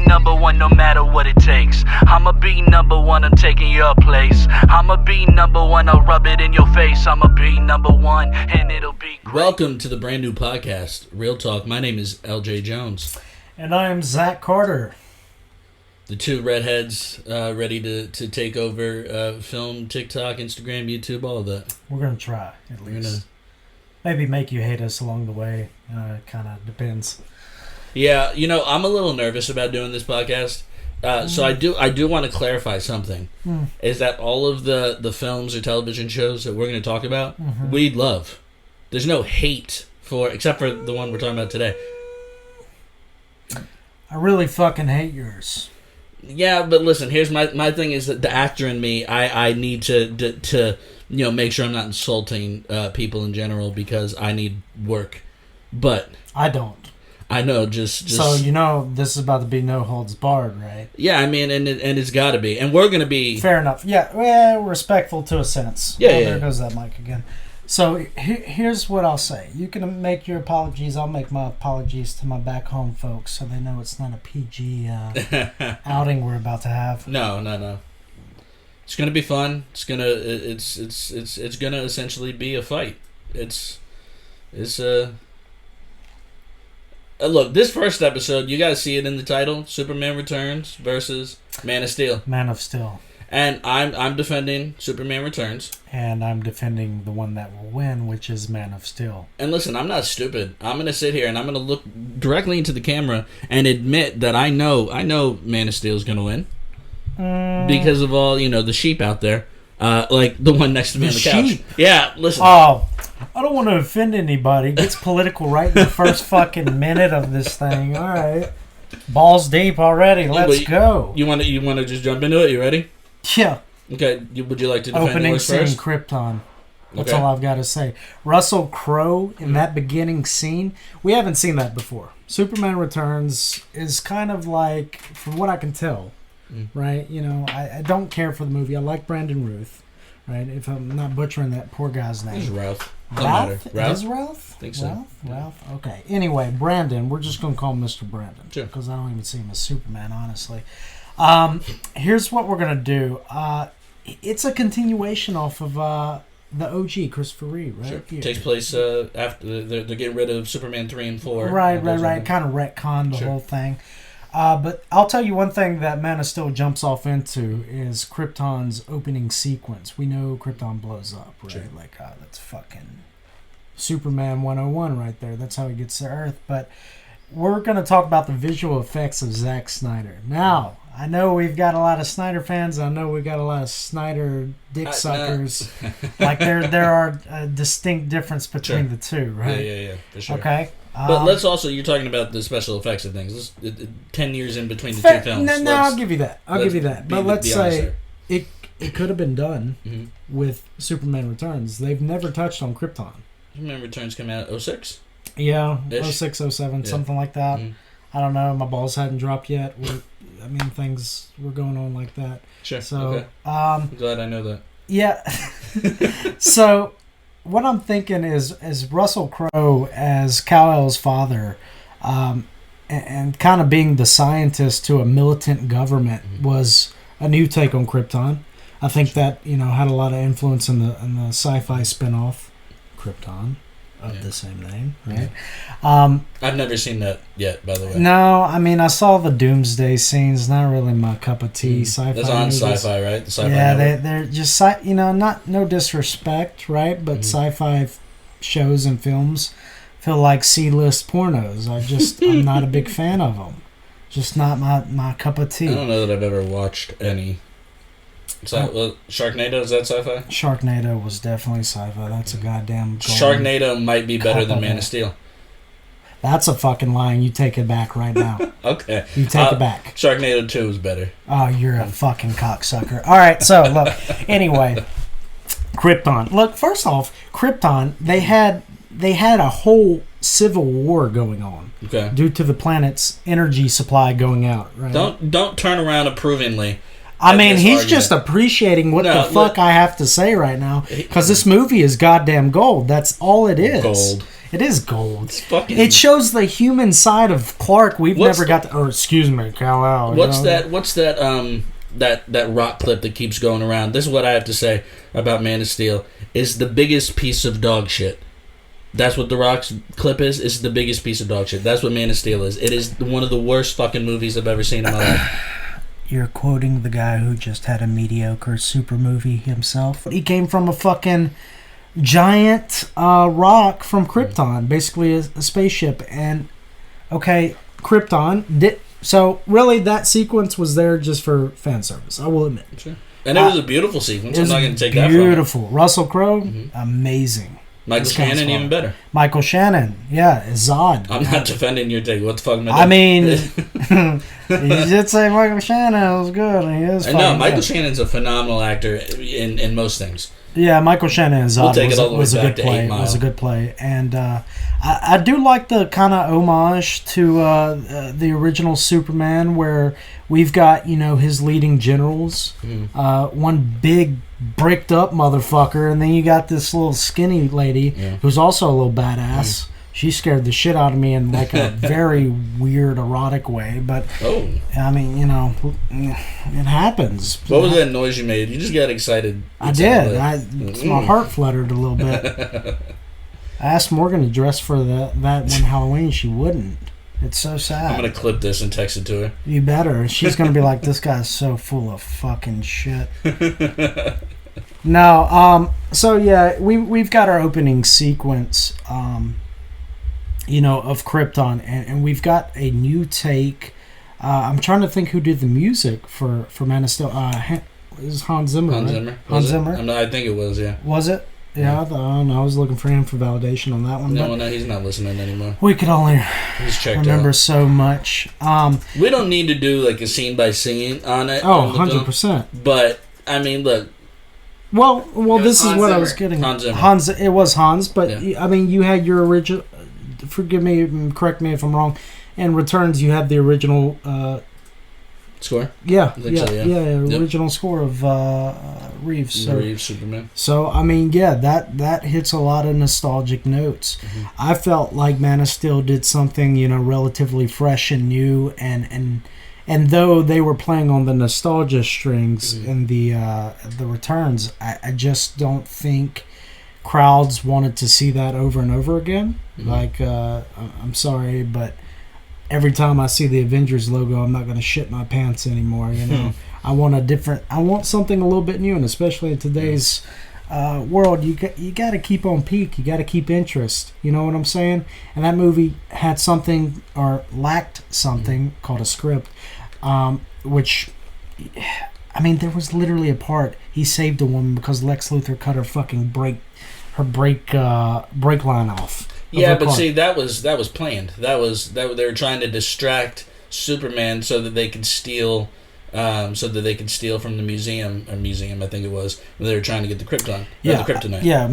number one no matter what it takes. I'ma be number one, I'm taking your place. I'ma be number one, I'll rub it in your face. I'ma be number one, and it'll be great. Welcome to the brand new podcast, Real Talk. My name is LJ Jones. And I am Zach Carter. The two redheads ready to take over film, TikTok, Instagram, YouTube, all of that. We're going to try, at least. Maybe make you hate us along the way. Kind of depends. Yeah, you know, I'm a little nervous about doing this podcast. So I do want to clarify something. Is that all of the films or television shows that we're going to talk about, we love. There's no hate for, except for the one we're talking about today. I really fucking hate yours. Yeah, but listen, here's my thing is that the actor in me, I need to make sure I'm not insulting people in general because I need work. But I don't. I know, just so this is about to be no holds barred, right? Yeah, I mean, and it's got to be, and we're gonna be fair enough. Yeah, well, respectful to a sense. Yeah, there goes that mic again. So here's what I'll say. You can make your apologies. I'll make my apologies to my back home folks, so they know it's not a PG outing we're about to have. No. It's gonna be fun. It's gonna essentially be a fight. Look, this first episode, you guys see it in the title: Superman Returns versus Man of Steel. Man of Steel. And I'm defending Superman Returns. And I'm defending the one that will win, which is Man of Steel. And listen, I'm not stupid. I'm going to sit here and I'm going to look directly into the camera and admit that I know Man of Steel is going to win. Because of all, the sheep out there. Like the one next to me on the couch. Yeah, listen. Oh, I don't want to offend anybody. It gets political right in the first fucking minute of this thing. All right. Balls deep already. Let's go. You want to just jump into it? You ready? Yeah. Okay, would you like to defend opening yours scene first? Krypton. That's all I've got to say. Russell Crowe in that beginning scene, we haven't seen that before. Superman Returns is kind of like, from what I can tell, right? I don't care for the movie. I like Brandon Routh, right? If I'm not butchering that poor guy's name. It's Ralph. Ralph? Is Ralph? I think so. Ralph? Okay. Anyway, Brandon. We're just going to call him Mr. Brandon. Sure. Because I don't even see him as Superman, honestly. Here's what we're going to do. It's a continuation off of the OG, Christopher Reeve, right? Sure. Yeah. Takes place after they're getting rid of Superman 3 and 4. Right. Kind of retcon the whole thing. But I'll tell you one thing that Man of Steel jumps off into is Krypton's opening sequence. We know Krypton blows up, right? Sure. Like, that's fucking Superman 101 right there. That's how he gets to Earth. But we're going to talk about the visual effects of Zack Snyder. Now, I know we've got a lot of Snyder fans. I know we've got a lot of Snyder dick suckers. Like, there are a distinct difference between the two, right? Yeah, for sure. Okay. But let's also, you're talking about the special effects of things. 10 years in between the two films. No, I'll give you that. But let's say it could have been done with Superman Returns. They've never touched on Krypton. Superman Returns came out 06? Yeah, Ish. 06, 07, something like that. I don't know. My balls hadn't dropped yet. Things were going on like that. Sure. So, okay. I'm glad I know that. Yeah. So, what I'm thinking is Russell Crowe as Kal-El's father, and kind of being the scientist to a militant government was a new take on Krypton. I think that had a lot of influence in the sci-fi spinoff Krypton of the same name, right? I've never seen that yet, by the way. No, I saw the Doomsday scenes. Not really my cup of tea. Sci-fi. That's on movies. Sci-fi, right? The Sci-Fi they're just no disrespect, right? But sci-fi shows and films feel like C-list pornos. I'm not a big fan of them. Just not my cup of tea. I don't know that I've ever watched any. Sharknado, is that sci-fi? Sharknado was definitely sci-fi. That's a goddamn... Sharknado might be better than Man of Steel. That's a fucking line. You take it back right now. Okay. You take it back. Sharknado 2 is better. Oh, you're a fucking cocksucker. All right, so, look. Anyway, Krypton. Look, first off, Krypton, they had a whole civil war going on. Okay. Due to the planet's energy supply going out, right? Don't turn around approvingly. He's just appreciating what I have to say right now. Because this movie is goddamn gold. That's all it is. Gold. It is gold. It's fucking. It shows the human side of Clark we've What's never got to. Or excuse me, Kal-El. What's that? What's that? That rock clip that keeps going around. This is what I have to say about Man of Steel. Is the biggest piece of dog shit. That's what the Rock's clip is. It's the biggest piece of dog shit. That's what Man of Steel is. It is one of the worst fucking movies I've ever seen in my life. You're quoting the guy who just had a mediocre super movie himself. He came from a fucking giant rock from Krypton, basically a spaceship. And okay, Krypton. So really, that sequence was there just for fan service. I will admit. Sure. And it was a beautiful sequence. I'm not going to take that from beautiful. Russell Crowe, amazing. Michael Shannon, even better. Michael Shannon, yeah, is Zod. I'm not defending your take. What the fuck am I mean, you did say Michael Shannon was good. And he is. No, Michael Shannon's a phenomenal actor in most things. Yeah, Michael Shannon as Zod was a good play. It was a good play, and I do like the kind of homage to the original Superman, where we've got his leading generals, one big bricked up motherfucker, and then you got this little skinny lady who's also a little badass. She scared the shit out of me in like a very weird erotic way, but I mean, it happens. What was that noise you made? You just got excited. I did. My heart fluttered a little bit. I asked Morgan to dress for that one Halloween. She wouldn't. It's so sad. I'm gonna clip this and text it to her. You better. She's gonna be like, "This guy's so full of fucking shit." No. So yeah, we've got our opening sequence. Of Krypton, and we've got a new take. I'm trying to think who did the music for Man of Steel. It was Hans Zimmer. Hans Zimmer. I think it was. Yeah. Was it? Yeah. I was looking for him for validation on that one. No, he's not listening anymore. We could only remember out. So much. We don't need to do like a scene by scene on it. Oh, 100%. But I mean, look. Well, this is what I was getting. Hans Zimmer. It was Hans, but I mean, you had your original. Forgive me, correct me if I'm wrong. In Returns, you had the original score. Yeah, Yep. original score of Reeves. So, Reeves Superman. So I mean, that hits a lot of nostalgic notes. Mm-hmm. I felt like Man of Steel did something relatively fresh and new, and though they were playing on the nostalgia strings in the Returns, I just don't think crowds wanted to see that over and over again. Mm-hmm. Like, I'm sorry, but every time I see the Avengers logo, I'm not going to shit my pants anymore. I want something a little bit new, and especially in today's world, you got to keep on peak. You got to keep interest. You know what I'm saying? And that movie had something or lacked something called a script, which. I mean, there was literally a part he saved a woman because Lex Luthor cut her fucking brake line off. Yeah, but see, that was planned. They were trying to distract Superman so that they could steal, from the museum, I think it was. They were trying to get the Krypton. Yeah, the Kryptonite. Yeah,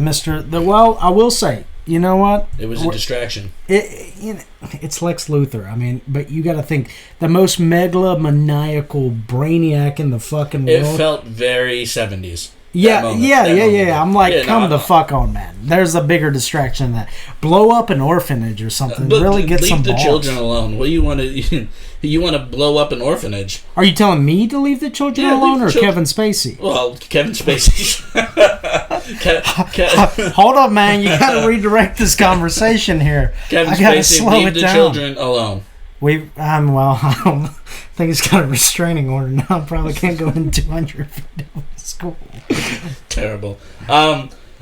Well, I will say, you know what? It was a distraction. It's Lex Luthor. I mean, but you got to think the most megalomaniacal brainiac in the fucking world. It felt very 70s. Yeah. I'm like, come the fuck on, man. There's a bigger distraction than that. Blow up an orphanage or something. Really get some balls. Leave the children alone. What do you want to? You want to blow up an orphanage? Are you telling me to leave the children alone, or Kevin Spacey? Well, Kevin Spacey. Hold up, man. You got to redirect this conversation here. Kevin Spacey, leave the children alone. I don't think it's got a restraining order now. I probably can't go in 200 feet of school. Terrible.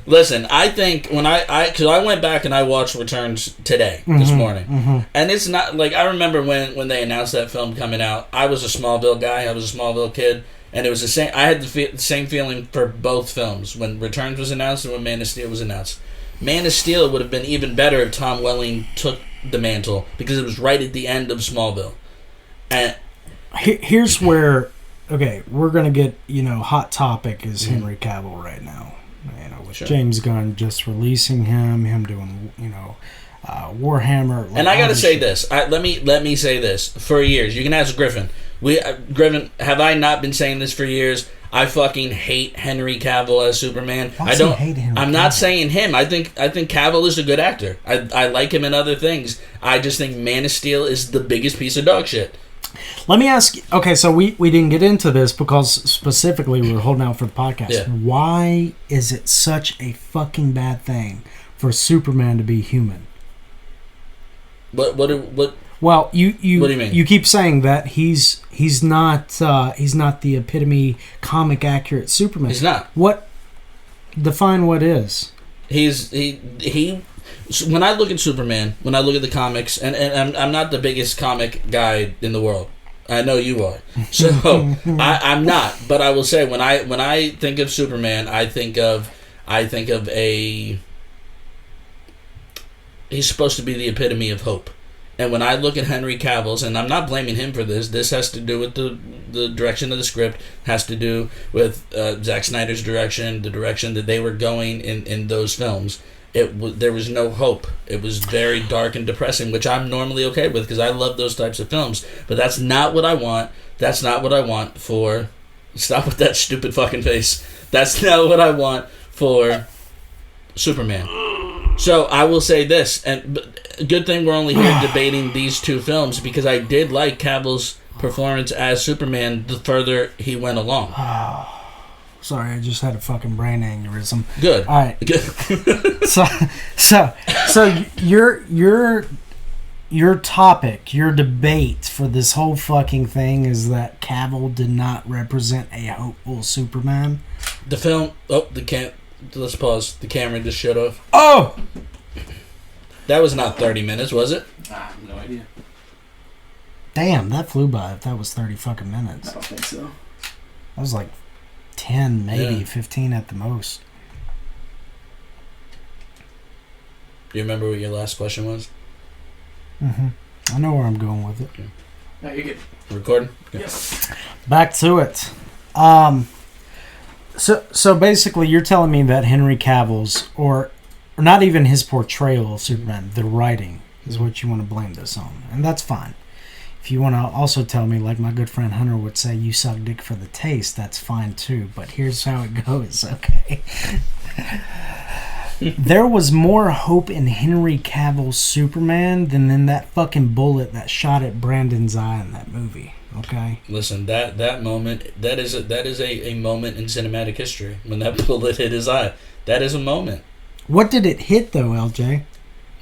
Listen, I think because I went back and I watched Returns today, this morning, and it's not like I remember when they announced that film coming out. I was a Smallville guy. I was a Smallville kid, and it was the same. I had the same feeling for both films when Returns was announced and when Man of Steel was announced. Man of Steel would have been even better if Tom Welling took the mantle because it was right at the end of Smallville. And here's where, we're gonna get hot topic is Henry Cavill right now. With James Gunn just releasing him doing Warhammer. And I gotta say this. Let me say this. For years, you can ask Griffin. Griffin, have I not been saying this for years? I fucking hate Henry Cavill as Superman. I don't hate him. I'm not saying him. I think Cavill is a good actor. I like him in other things. I just think Man of Steel is the biggest piece of dog shit. Let me ask you, okay, so we didn't get into this because specifically we were holding out for the podcast. Yeah. Why is it such a fucking bad thing for Superman to be human? What? Well, you What do you mean? You keep saying that he's not the epitome comic accurate Superman. He's not. What? Define what is. He. When I look at Superman, when I look at the comics, and I'm not the biggest comic guy in the world. I know you are. So I'm not. But I will say when I think of Superman, I think of a. He's supposed to be the epitome of hope. And when I look at Henry Cavill's, and I'm not blaming him for this has to do with the direction of the script, has to do with Zack Snyder's direction, the direction that they were going in those films. There was no hope. It was very dark and depressing, which I'm normally okay with because I love those types of films. But that's not what I want. That's not what I want for... Stop with that stupid fucking face. That's not what I want for Superman. So I will say this, and good thing we're only here debating these two films because I did like Cavill's performance as Superman the further he went along. Sorry, I just had a fucking brain aneurysm. Good. All right. Good. So your topic, your debate for this whole fucking thing is that Cavill did not represent a hopeful Superman. The film. Oh, let's pause. The camera just shut off. Oh! That was not 30 minutes, was it? I have no idea. Damn, that flew by if that was 30 fucking minutes. I don't think so. That was like 10, maybe Yeah. 15 at the most. Do you remember what your last question was? Mm-hmm. I know where I'm going with it. No, you're good. Recording? Yes. Back to it. So basically you're telling me that Henry Cavill's, or not even his portrayal of Superman, the writing is what you want to blame this on. And that's fine. If you want to also tell me, like my good friend Hunter would say, you suck dick for the taste, that's fine too. But here's how it goes, okay? There was more hope in Henry Cavill's Superman than in that fucking bullet that shot at Brandon's eye in that movie, okay? Listen, that moment, that is a moment in cinematic history. When that bullet hit his eye. That is a moment. What did it hit, though, LJ?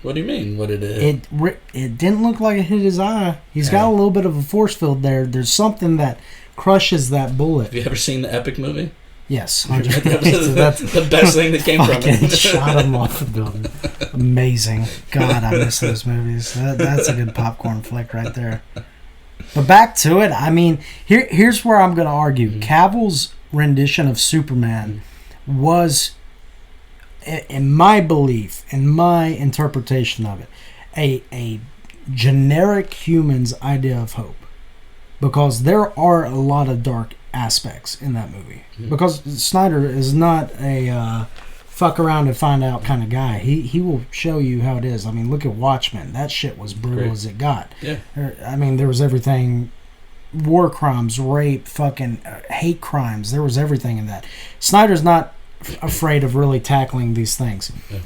What do you mean? What did it hit? It didn't look like it hit his eye. He's got a little bit of a force field there. There's something that crushes that bullet. Have you ever seen the Epic movie? Yes. That's the best thing that came from fucking it. shot him off the building. Amazing. God, I miss those movies. That's a good popcorn flick right there. But back to it. I mean, here's where I'm going to argue. Mm-hmm. Cavill's rendition of Superman was, in my belief, in my interpretation of it, a generic human's idea of hope. Because there are a lot of dark aspects in that movie. Mm-hmm. Because Snyder is not a fuck around and find out kind of guy. He will show you how it is. I mean, look at Watchmen. That shit was brutal Great. as it got. Yeah. I mean, there was everything. War crimes, rape, fucking hate crimes. There was everything in that. Snyder's not afraid of really tackling these things. Yeah.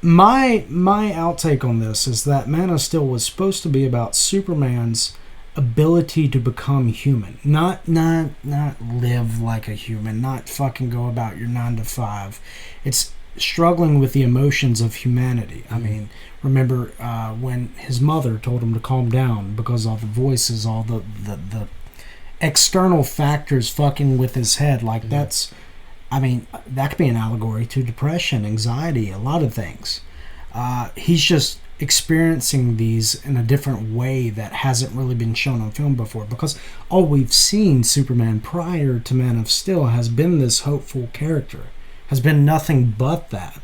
My outtake on this is that Man of Steel was supposed to be about Superman's ability to become human, not live like a human, not fucking go about your 9 to 5. It's struggling with the emotions of humanity. I mean, remember when his mother told him to calm down because all the voices, all the external factors fucking with his head. Like that's, I mean, that could be an allegory to depression, anxiety, a lot of things. He's just experiencing these in a different way that hasn't really been shown on film before, because all we've seen Superman prior to Man of Steel has been this hopeful character, has been nothing but that.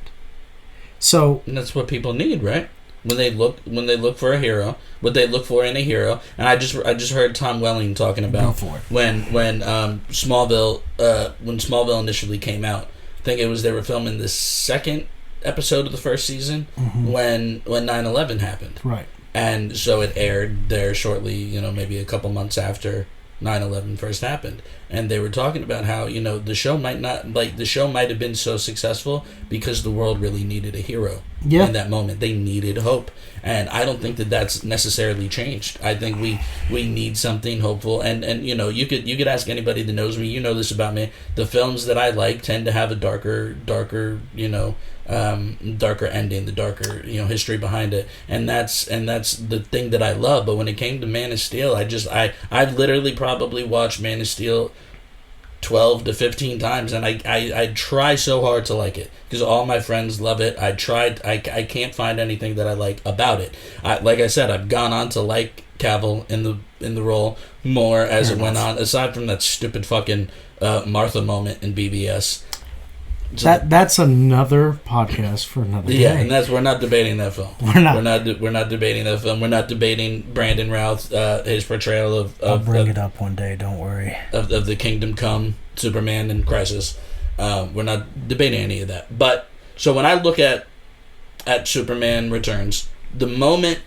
So And that's what people need, right? When they look for a hero, what they look for in a hero. And I just heard Tom Welling talking about Go for it. when Smallville initially came out. I think it was they were filming the second episode of the first season when 9/11 happened. right, And so it aired there shortly, maybe a couple months after 9/11 first happened, and they were talking about how the show might have been so successful because the world really needed a hero in that moment. They needed hope, and I don't think that that's necessarily changed. I think we need something hopeful, and you could ask anybody that knows me. You know this about me. The films that I like tend to have a darker ending, the darker history behind it, and that's the thing that I love. But when it came to Man of Steel, I've literally probably watched Man of Steel 12 to 15 times, and I try so hard to like it because all my friends love it. I can't find anything that I like about it. Like I said, I've gone on to like Cavill in the role more as it went on, aside from that stupid fucking Martha moment in BVS. So that's another podcast for another day. Yeah, and we're not debating that film. We're not. We're not debating that film. We're not debating Brandon Routh, his portrayal of I'll bring it up one day. Don't worry. Of the Kingdom Come, Superman, and Crisis. We're not debating any of that. But so when I look at Superman Returns, the moment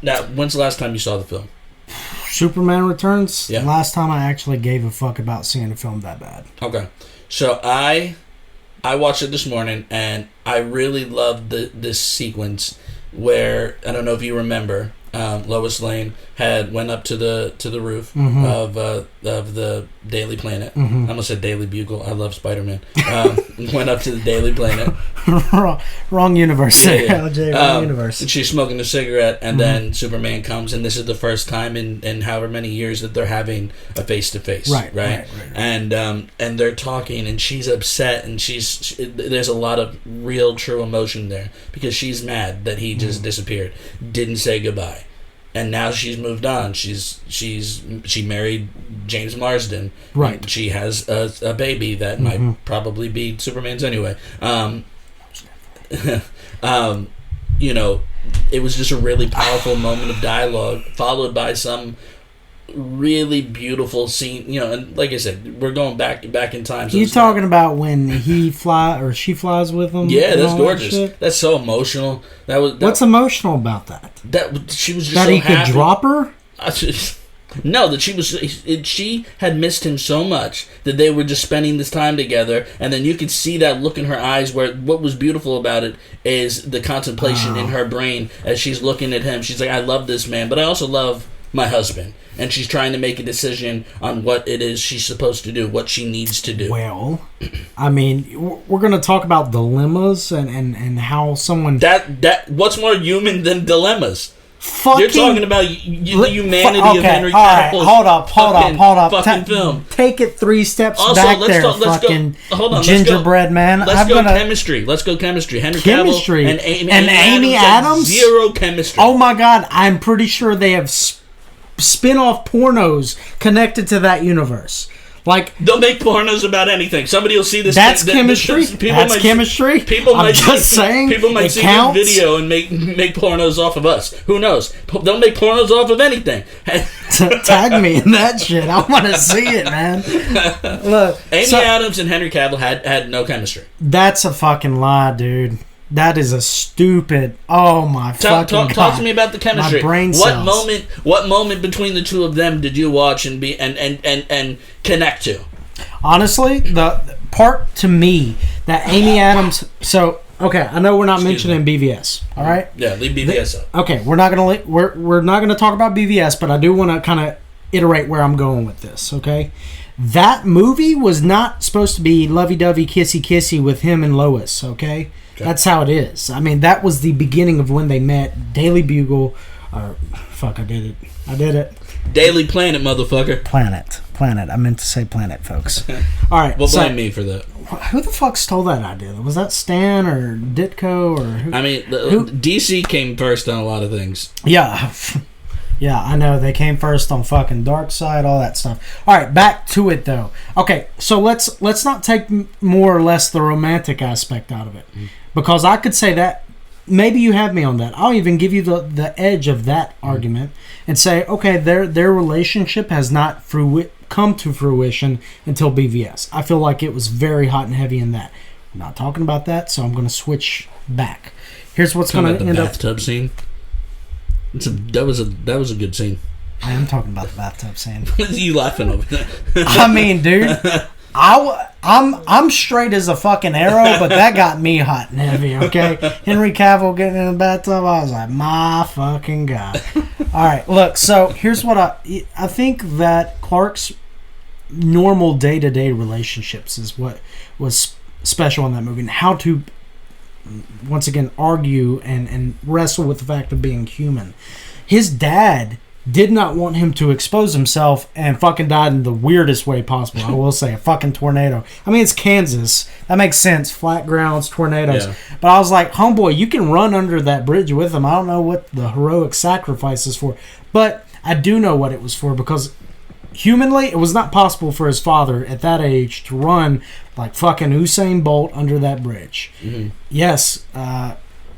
when's the last time you saw the film? Superman Returns. Yeah. Last time I actually gave a fuck about seeing a film that bad. Okay, so I watched it this morning, and I really loved this sequence where, I don't know if you remember, Lois Lane went up to the roof of the Daily Planet. I almost said Daily Bugle. I love Spider-Man. Went up to the Daily Planet. wrong universe. Yeah. LJ, wrong universe. And she's smoking a cigarette, and then Superman comes, and this is the first time in however many years that they're having a face-to-face. Right. And they're talking, and she's upset, and there's a lot of real, true emotion there because she's mad that he just disappeared, didn't say goodbye. And now she's moved on. She married James Marsden. Right. She has a baby that might probably be Superman's anyway. It was just a really powerful moment of dialogue, followed by some really beautiful scene. And like I said, we're going back in time. So you talking about when he or she flies with him? Yeah, that's gorgeous. That's so emotional. What's emotional about that? That she was just that so he happy. Could drop her. No, that she had missed him so much that they were just spending this time together, and then you could see that look in her eyes where what was beautiful about it is the contemplation in her brain as she's looking at him. She's like, I love this man, but I also love my husband. And she's trying to make a decision on what it is she's supposed to do, what she needs to do. Well, I mean, we're going to talk about dilemmas and how someone... That what's more human than dilemmas? Fucking, you're talking about the humanity of Henry Cavill's hold up. fucking film. Take it 3 steps also, back let's gingerbread man. Let's go chemistry. Henry Cavill and Amy Adams? Zero chemistry. Oh my God, I'm pretty sure they have spin-off pornos connected to that universe. Like, they'll make pornos about anything. Somebody will see this. That's chemistry. People might see a video and make pornos off of us. Who knows? They'll make pornos off of anything. Tag me in that shit. I want to see it, man. Look, Amy Adams and Henry Cavill had no chemistry. That's a fucking lie, dude. That is a stupid. Oh my fucking God! Talk to me about the chemistry. My brain cells. What moment between the two of them did you watch and connect to? Honestly, the part to me that Amy Adams. So okay, I know we're not mentioning BVS. All right. Yeah, leave BVS up. Okay, we're not gonna talk about BVS, but I do want to kind of iterate where I'm going with this. Okay. That movie was not supposed to be lovey-dovey, kissy-kissy with him and Lois, okay? That's how it is. I mean, that was the beginning of when they met. Daily Bugle. I did it. Daily Planet, motherfucker. Planet. I meant to say planet, folks. All right. Well, blame me for that. Who the fuck stole that idea? Was that Stan or Ditko or who? I mean, DC came first on a lot of things. Yeah. Yeah, I know. They came first on fucking Darkseid, all that stuff. All right, back to it, though. Okay, so let's not take more or less the romantic aspect out of it. Because I could say that, maybe you have me on that. I'll even give you the edge of that argument and say, okay, their relationship has not come to fruition until BVS. I feel like it was very hot and heavy in that. I'm not talking about that, so I'm going to switch back. Here's what's going to end up... bathtub scene? That was a good scene. I am talking about the bathtub scene. You laughing over there? I mean, dude, I'm straight as a fucking arrow, but that got me hot and heavy. Okay, Henry Cavill getting in the bathtub, I was like, my fucking god. All right, look. So here's what I think that Clark's normal day-to-day relationships is what was special in that movie, and how to once again argue and wrestle with the fact of being human. His dad did not want him to expose himself and fucking died in the weirdest way possible. I will say, a fucking tornado. I mean, it's Kansas. That makes sense. Flat grounds, tornadoes. Yeah. But I was like, homeboy, you can run under that bridge with him. I don't know what the heroic sacrifice is for. But I do know what it was for, because humanly, it was not possible for his father at that age to run like fucking Usain Bolt under that bridge. Mm-hmm. Yes,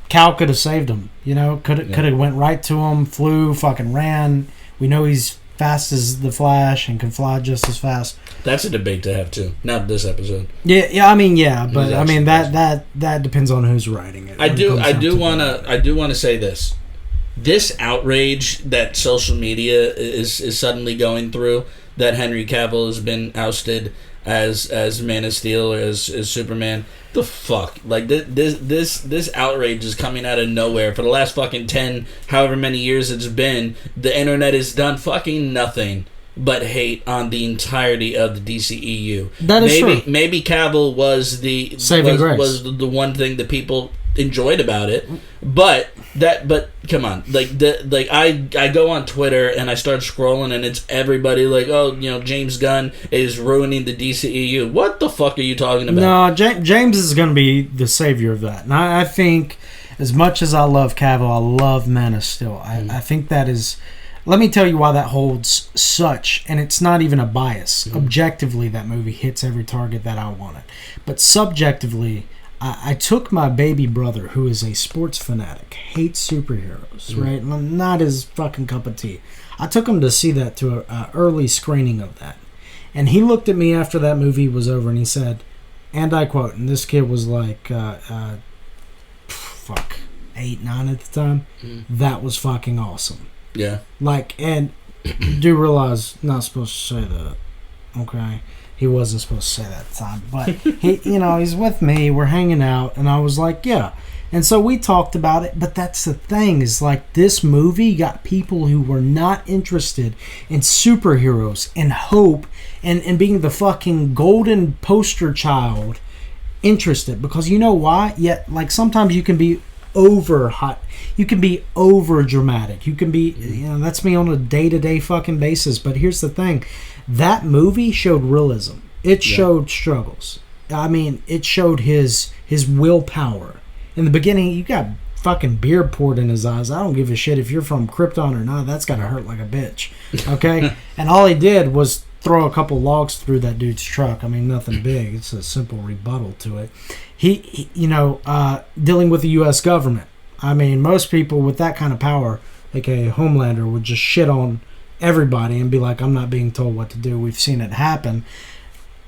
Cal could have saved him, you know, could have went right to him, flew, fucking ran. We know he's fast as the Flash and can fly just as fast. That's a debate to have too. Not this episode. Yeah. I mean, yeah, but I mean that depends on who's writing it. I do want to say this. This outrage that social media is suddenly going through, that Henry Cavill has been ousted as Man of Steel or as Superman. The fuck, like this outrage is coming out of nowhere. For the last fucking 10 however many years it's been, the internet has done fucking nothing but hate on the entirety of the DCEU. That is true. Maybe Cavill was the saving grace, was the one thing that people enjoyed about it, but come on, I go on Twitter and I start scrolling and it's everybody like, oh, you know, James Gunn is ruining the DCEU. What the fuck are you talking about? No, James is going to be the savior of that, and I think, as much as I love Cavill, I love Man of Steel. I think that is. Let me tell you why that holds such, and it's not even a bias. Objectively, that movie hits every target that I wanted, but subjectively, I took my baby brother, who is a sports fanatic, hates superheroes, right? Not his fucking cup of tea. I took him to see that, to an early screening of that. And he looked at me after that movie was over and he said, and I quote, and this kid was like, 8, 9 at the time, that was fucking awesome. Yeah. Like, and do realize, not supposed to say that, okay? He wasn't supposed to say that at the time, but he, you know, he's with me, we're hanging out, and I was like, yeah. And so we talked about it, but that's the thing, is like, this movie got people who were not interested in superheroes and hope and being the fucking golden poster child interested, because you know why? Yet, like, sometimes you can be over hot, you can be over dramatic, you can be, you know, that's me on a day-to-day fucking basis. But here's the thing, that movie showed realism. It showed struggles. I mean, it showed his willpower. In the beginning, you got fucking beer poured in his eyes. I don't give a shit if you're from Krypton or not. That's gotta hurt like a bitch, okay? And all he did was throw a couple logs through that dude's truck. I mean, nothing big. It's a simple rebuttal to it. He you know, dealing with the U.S. government. I mean, most people with that kind of power, like a Homelander, would just shit on everybody and be like, I'm not being told what to do. We've seen it happen.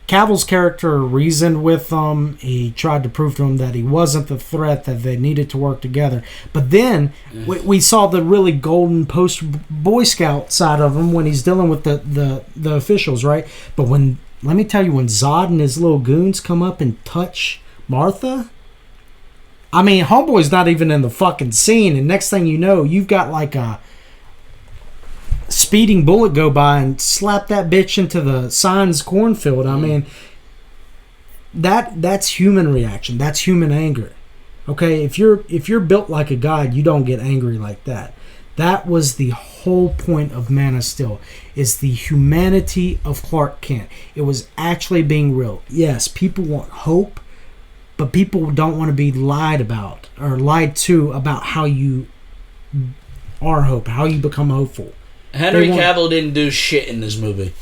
Cavill's character reasoned with them. He tried to prove to them that he wasn't the threat, that they needed to work together. But then we saw the really golden post Boy Scout side of him when he's dealing with the officials, right? But when, let me tell you, when Zod and his little goons come up and touch Martha, I mean, homeboy's not even in the fucking scene, and next thing you know, you've got like a speeding bullet go by and slap that bitch into the Signs cornfield. I mean, that's human reaction. That's human anger. Okay, if you're built like a god, you don't get angry like that. That was the whole point of Man of Steel, is the humanity of Clark Kent. It was actually being real. Yes, people want hope, but people don't want to be lied about or lied to about how you are hope, how you become hopeful. Henry Cavill didn't do shit in this movie.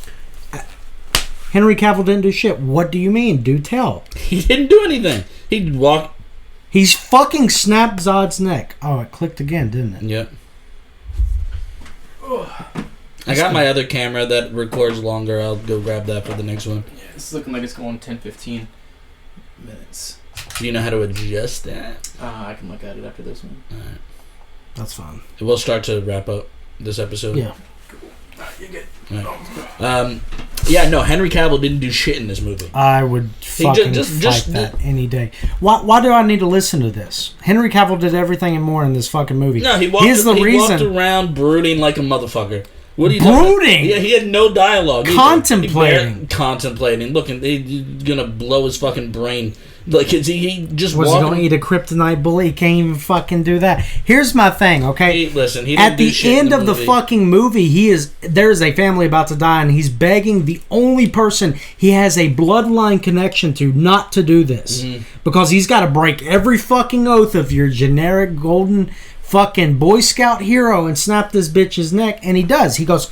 Henry Cavill didn't do shit. What do you mean? Do tell. He didn't do anything. He walked. He's fucking snapped Zod's neck. Oh, it clicked again, didn't it? Yep. I got my other camera that records longer. I'll go grab that for the next one. Yeah, it's looking like it's going 10-15 minutes. Do you know how to adjust that? I can look at it after this one. Alright. That's fine. We'll start to wrap up this episode. Yeah. You're good. Right. Yeah, no, Henry Cavill didn't do shit in this movie. I would fucking fight that any day. Why do I need to listen to this? Henry Cavill did everything and more in this fucking movie. No, he walked around brooding like a motherfucker. What are you brooding? Yeah, he had no dialogue. Contemplating. Contemplating. Looking, he's gonna blow his fucking brain. Like, he just was he gonna eat a kryptonite bullet? He can't even fucking do that. Here's my thing, okay? He didn't at do the shit end in of the fucking movie, there is a family about to die, and he's begging the only person he has a bloodline connection to not to do this, because he's got to break every fucking oath of your generic golden fucking Boy Scout hero and snap this bitch's neck, and he does. He goes,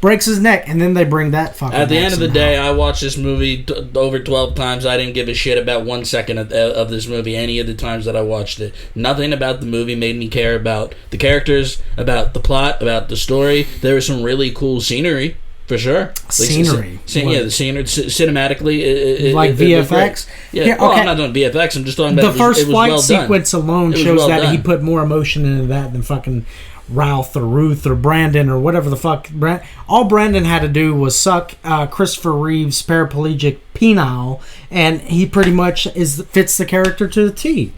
breaks his neck, and then they bring that fucking. At the end of the day, I watched this movie over 12 times. I didn't give a shit about 1 second of this movie any of the times that I watched it. Nothing about the movie made me care about the characters, about the plot, about the story. There was some really cool scenery, for sure. Scenery? Yeah, the scenery, cinematically. Like VFX? Yeah, Here, well, okay. I'm not doing VFX, I'm just talking about the first it was flight well sequence done. alone It was shows well that done. he put more emotion into that than fucking Ralph or Ruth or Brandon or whatever the fuck. All Brandon had to do was suck Christopher Reeve's paraplegic penile, and he pretty much fits the character to the T.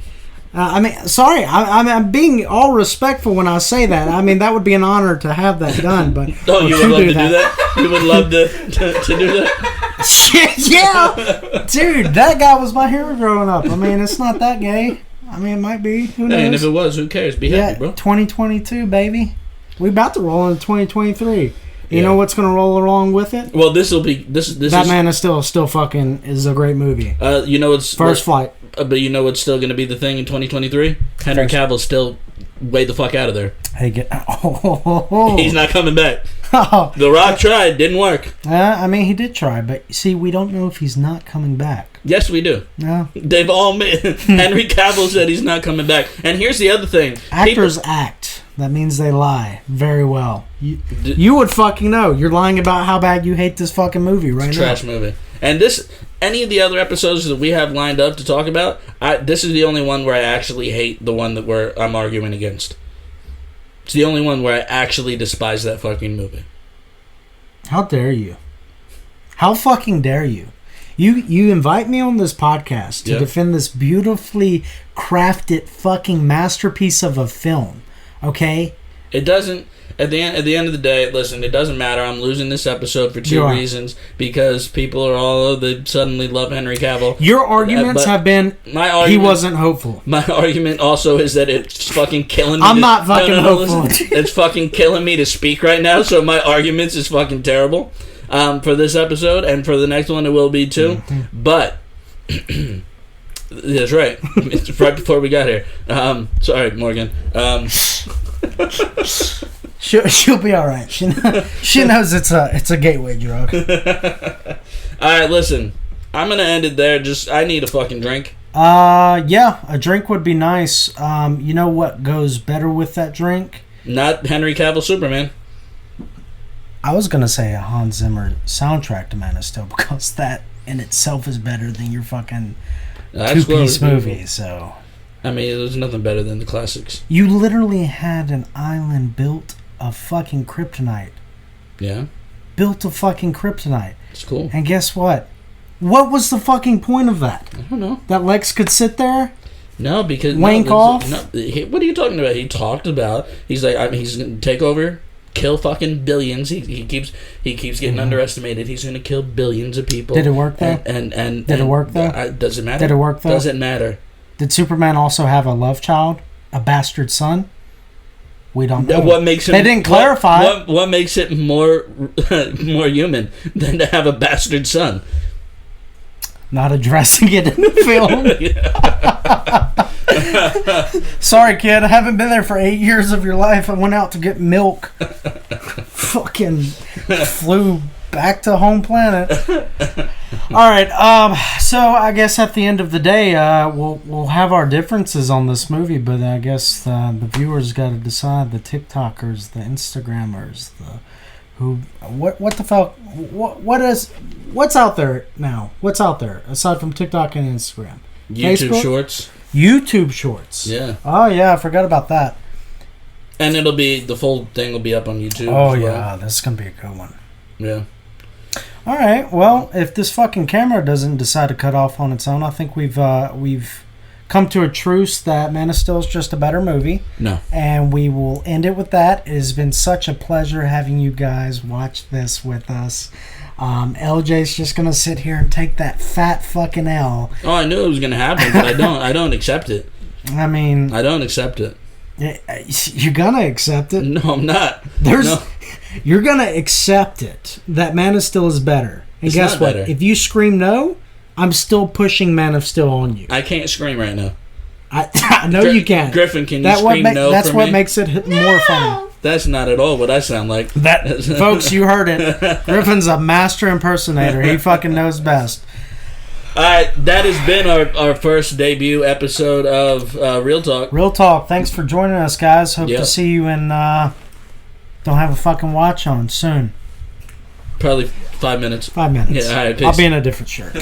I mean, sorry, I'm being all respectful when I say that. I mean, that would be an honor to have that done. But oh, you would love to do that? You would love to do that? Shit, yeah, dude, that guy was my hero growing up. I mean, it's not that gay. I mean, it might be. Who knows? Hey, and if it was, who cares? Be happy, bro. 2022, baby. We about to roll into 2023. You know what's going to roll along with it? Well, this will be this. Batman is still fucking is a great movie. You know it's First Flight. But you know what's still going to be the thing in 2023? Henry Cavill's still way the fuck out of there. Hey, He's not coming back. The Rock tried, didn't work. I mean, he did try, but see, we don't know if he's not coming back. Yes, we do. No. They've all made. Henry Cavill said he's not coming back. And here's the other thing: actors act. That means they lie very well. You would fucking know. You're lying about how bad you hate this fucking movie right now. Trash movie. And any of the other episodes that we have lined up to talk about, this is the only one where I actually hate the one that I'm arguing against. It's the only one where I actually despise that fucking movie. How dare you? How fucking dare you? You invite me on this podcast to defend this beautifully crafted fucking masterpiece of a film. Okay? It doesn't. At the end of the day, listen, it doesn't matter. I'm losing this episode for two reasons. Because people are all, they suddenly love Henry Cavill. Your arguments have been, he wasn't hopeful. My argument also is that it's fucking killing me. I'm not fucking hopeful. It's fucking killing me to speak right now, so my arguments is fucking terrible for this episode, and for the next one it will be too. Mm-hmm. But... That's right. It's right before we got here. Sorry, Morgan. She'll be all right. She knows it's a gateway drug. All right, listen. I'm gonna end it there. I need a fucking drink. Yeah, a drink would be nice. You know what goes better with that drink? Not Henry Cavill Superman. I was gonna say a Hans Zimmer soundtrack to Man of Steel, because that in itself is better than your fucking two-piece movie. So, I mean, there's nothing better than the classics. You literally had an island built of fucking kryptonite. Yeah. Built of fucking kryptonite. It's cool. And guess what? What was the fucking point of that? I don't know. That Lex could sit there? No, because... Wank off? No, what are you talking about? He talked about... He's like, he's going to take over, kill fucking billions. He keeps getting underestimated. He's going to kill billions of people. Did it work, though? And Did it work, though? Does it matter? Did it work, though? Doesn't matter. Did Superman also have a love child? A bastard son? We don't know. What makes him? They didn't clarify. What makes it more human than to have a bastard son? Not addressing it in the film. Sorry, kid. I haven't been there for 8 years of your life. I went out to get milk. Fucking flew back to home planet. All right. So I guess at the end of the day, we'll have our differences on this movie, but I guess the viewers got to decide. The TikTokers, the Instagrammers, what the fuck? What's out there now? What's out there aside from TikTok and Instagram? YouTube Facebook? Shorts. YouTube Shorts. Yeah. Oh yeah, I forgot about that. And the full thing will be up on YouTube. Oh as well. yeah, this is gonna be a good one. Yeah. All right. Well, if this fucking camera doesn't decide to cut off on its own, I think we've come to a truce that Man of Steel is just a better movie. No. And we will end it with that. It has been such a pleasure having you guys watch this with us. LJ's just gonna sit here and take that fat fucking L. Oh, I knew it was gonna happen, but I don't accept it. I mean, I don't accept it. you're gonna accept it. No, I'm not. There's, No. You're gonna accept it that Man of Steel is better. And It's guess not what? better. If you scream no, I'm still pushing Man of Steel on you. I can't scream right now. I know you can. Griffin, can you scream no That's for what me? makes it more funny. That's not at all what I sound like. Folks, you heard it. Griffin's a master impersonator. He fucking knows best. All right, that has been our first debut episode of Real Talk. Real talk. Thanks for joining us, guys. Hope Yep. to see you in Don't Have a Fucking Watch On soon. Probably 5 minutes. 5 minutes. Yeah, all right, I'll peace. be in a different shirt.